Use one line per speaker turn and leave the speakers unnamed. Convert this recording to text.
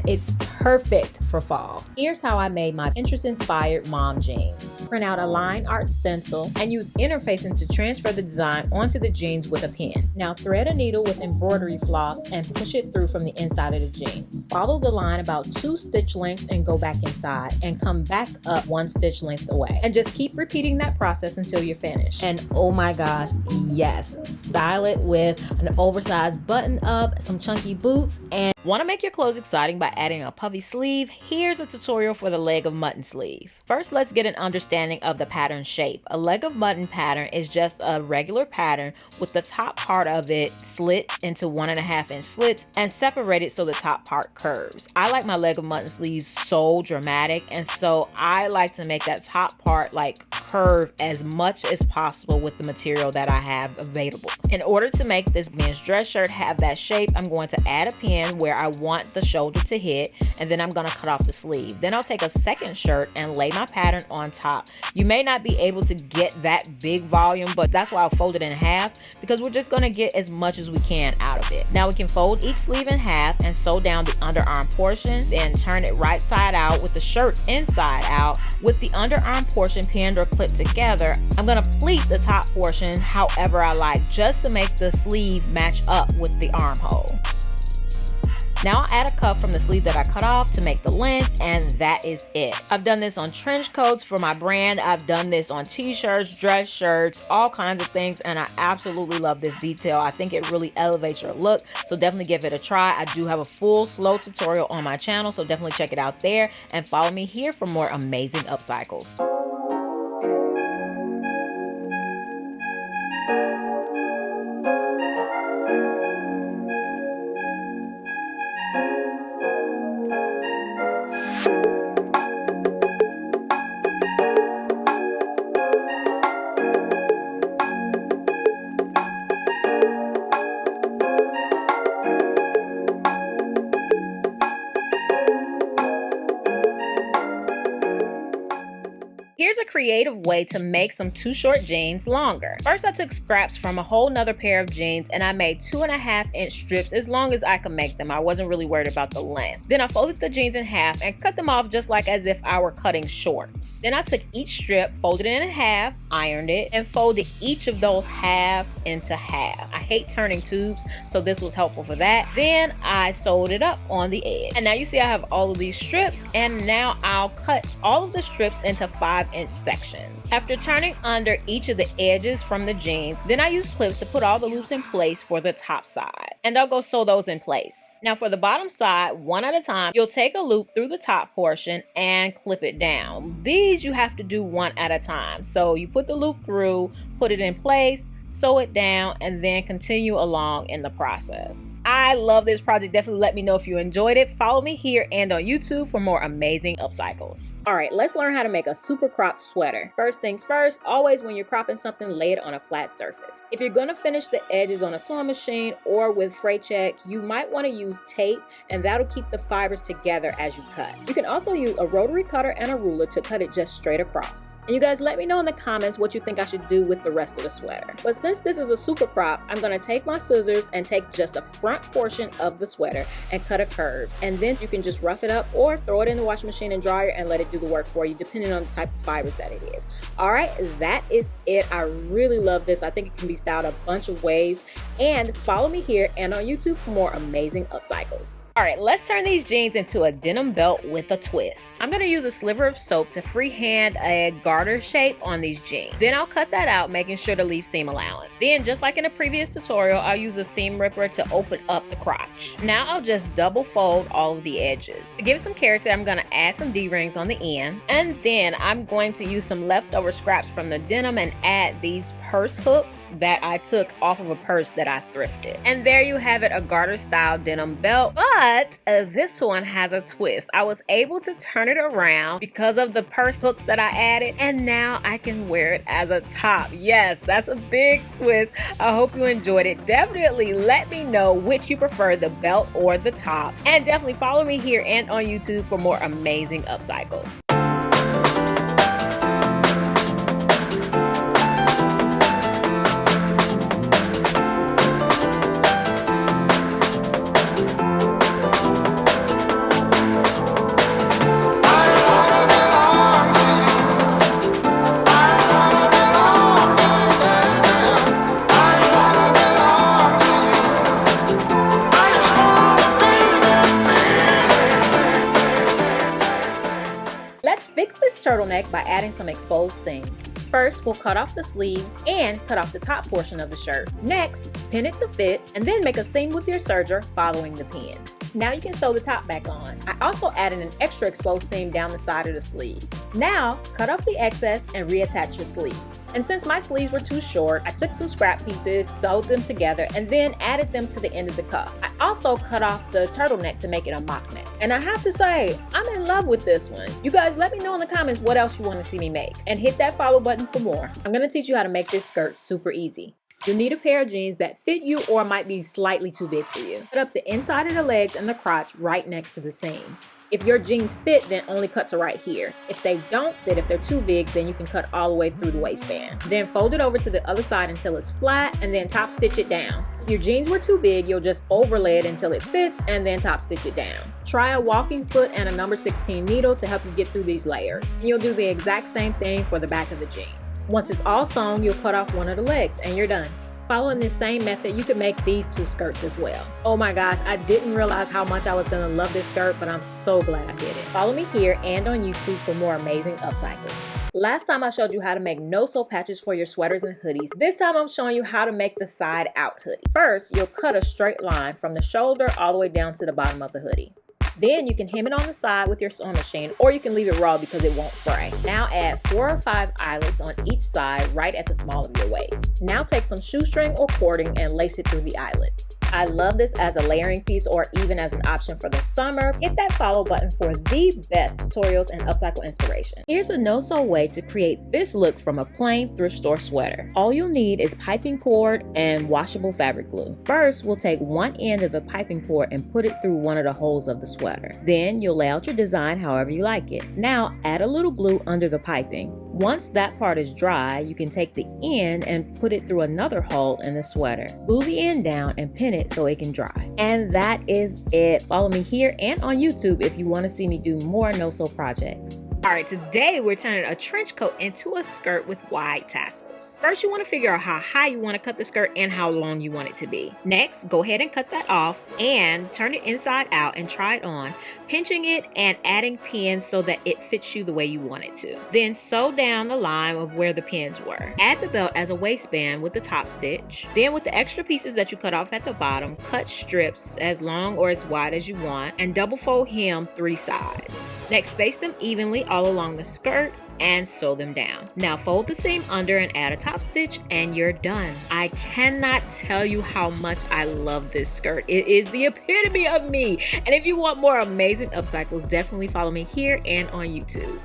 it's perfect for fall. Here's how I made my Pinterest-inspired mom jeans. Print out a line art stencil and use interfacing to transfer the design onto the jeans with a pen. Now thread a needle with embroidery floss and push it through from the inside of the jeans. Follow the line about 2 stitch lengths and go back inside and come back up 1 stitch length away. And just keep repeating that process until you're finished. And oh my gosh, yes, style it with an oversized button up, some chunky boots, and want to make your clothes exciting by adding a puffy sleeve? Here's a tutorial for the leg of mutton sleeve. First, let's get an understanding of the pattern shape. A leg of mutton pattern is just a regular pattern with the top part of it slit into 1.5-inch slits and separated so the top part curves. I like my leg of mutton sleeves so dramatic, and so I like to make that top part like curve as much as possible with the material that I have available. In order to make this men's dress shirt have that shape, I'm going to add a pin where I want the shoulder to hit, and then I'm going to cut off the sleeve. Then I'll take a second shirt and lay my pattern on top. You may not be able to get that big volume, but that's why I'll fold it in half, because we're just going to get as much as we can out of it. Now we can fold each sleeve in half and sew down the underarm portion, then turn it right side out with the shirt inside out. With the underarm portion pinned or clipped together, I'm going to pleat the top portion however I like, just to make the sleeve match up with the armhole. Now I'll add a cuff from the sleeve that I cut off to make the length, and that is it. I've done this on trench coats for my brand. I've done this on t-shirts, dress shirts, all kinds of things, and I absolutely love this detail. I think it really elevates your look, so definitely give it a try. I do have a full slow tutorial on my channel, so definitely check it out there and follow me here for more amazing upcycles. Here's a creative way to make some too short jeans longer. First, I took scraps from a whole nother pair of jeans and I made 2.5-inch strips as long as I could make them. I wasn't really worried about the length. Then I folded the jeans in half and cut them off just like as if I were cutting shorts. Then I took each strip, folded it in half, ironed it, and folded each of those halves into half. I hate turning tubes, so this was helpful for that. Then I sewed it up on the edge. And now you see I have all of these strips, and now I'll cut all of the strips into 5-inch sections. After turning under each of the edges from the jeans, then I use clips to put all the loops in place for the top side. And I'll go sew those in place. Now for the bottom side, one at a time, you'll take a loop through the top portion and clip it down. These you have to do one at a time. So you put the loop through, put it in place, sew it down, and then continue along in the process. I love this project. Definitely let me know if you enjoyed it. Follow me here and on YouTube for more amazing upcycles. All right, let's learn how to make a super cropped sweater. First things first, always when you're cropping something, lay it on a flat surface. If you're gonna finish the edges on a sewing machine or with freight check, you might wanna use tape, and that'll keep the fibers together as you cut. You can also use a rotary cutter and a ruler to cut it just straight across. And you guys let me know in the comments what you think I should do with the rest of the sweater. But since this is a super crop, I'm gonna take my scissors and take just the front portion of the sweater and cut a curve. And then you can just rough it up or throw it in the washing machine and dryer and let it do the work for you, depending on the type of fibers that it is. All right, that is it. I really love this. I think it can be styled a bunch of ways. And follow me here and on YouTube for more amazing upcycles. All right, let's turn these jeans into a denim belt with a twist. I'm gonna use a sliver of soap to freehand a garter shape on these jeans. Then I'll cut that out, making sure to leave seam allowance. Then, just like in a previous tutorial, I'll use a seam ripper to open up the crotch. Now I'll just double fold all of the edges. To give some character, I'm gonna add some D-rings on the end. And then I'm going to use some leftover scraps from the denim and add these purse hooks that I took off of a purse that I thrifted. And there you have it, a garter style denim belt. But this one has a twist. I was able to turn it around because of the purse hooks that I added, and now I can wear it as a top. Yes, that's a big twist. I hope you enjoyed it. Definitely let me know which you prefer, the belt or the top. And definitely follow me here and on YouTube for more amazing upcycles. turtleneck by adding some exposed seams. First, we'll cut off the sleeves and cut off the top portion of the shirt. Next, pin it to fit and then make a seam with your serger following the pins. Now you can sew the top back on. I also added an extra exposed seam down the side of the sleeves. Now, cut off the excess and reattach your sleeves. And since my sleeves were too short, I took some scrap pieces, sewed them together, and then added them to the end of the cuff. I also cut off the turtleneck to make it a mock neck. And I have to say, I'm in love with this one. You guys let me know in the comments what else you want to see me make. And hit that follow button for more. I'm going to teach you how to make this skirt super easy. You'll need a pair of jeans that fit you or might be slightly too big for you. Cut up the inside of the legs and the crotch right next to the seam. If your jeans fit, then only cut to right here. If they don't fit, if they're too big, then you can cut all the way through the waistband. Then fold it over to the other side until it's flat and then top stitch it down. If your jeans were too big, you'll just overlay it until it fits and then top stitch it down. Try a walking foot and a number 16 needle to help you get through these layers. You'll do the exact same thing for the back of the jeans. Once it's all sewn, you'll cut off one of the legs and you're done. Following this same method, you can make these two skirts as well. Oh my gosh, I didn't realize how much I was gonna love this skirt, but I'm so glad I did it. Follow me here and on YouTube for more amazing upcycles. Last time I showed you how to make no-sew patches for your sweaters and hoodies. This time I'm showing you how to make the side out hoodie. First, you'll cut a straight line from the shoulder all the way down to the bottom of the hoodie. Then you can hem it on the side with your sewing machine, or you can leave it raw because it won't fray. Now add 4 or 5 eyelets on each side right at the small of your waist. Now take some shoestring or cording and lace it through the eyelets. I love this as a layering piece or even as an option for the summer. Hit that follow button for the best tutorials and upcycle inspiration. Here's a no-sew way to create this look from a plain thrift store sweater. All you'll need is piping cord and washable fabric glue. First, we'll take one end of the piping cord and put it through one of the holes of the sweater. Then you'll lay out your design however you like it. Now add a little glue under the piping. Once that part is dry, you can take the end and put it through another hole in the sweater. Glue the end down and pin it so it can dry. And that is it. Follow me here and on YouTube if you want to see me do more no-sew projects. Alright, today we're turning a trench coat into a skirt with wide tassels. First, you want to figure out how high you want to cut the skirt and how long you want it to be. Next, go ahead and cut that off and turn it inside out and try it on, pinching it and adding pins so that it fits you the way you want it to. Then sew down the line of where the pins were. Add the belt as a waistband with the top stitch. Then with the extra pieces that you cut off at the bottom, cut strips as long or as wide as you want and double fold hem 3 sides. Next, space them evenly all along the skirt and sew them down. Now fold the seam under and add a top stitch and you're done. I cannot tell you how much I love this skirt. It is the epitome of me. And if you want more amazing upcycles, definitely follow me here and on YouTube.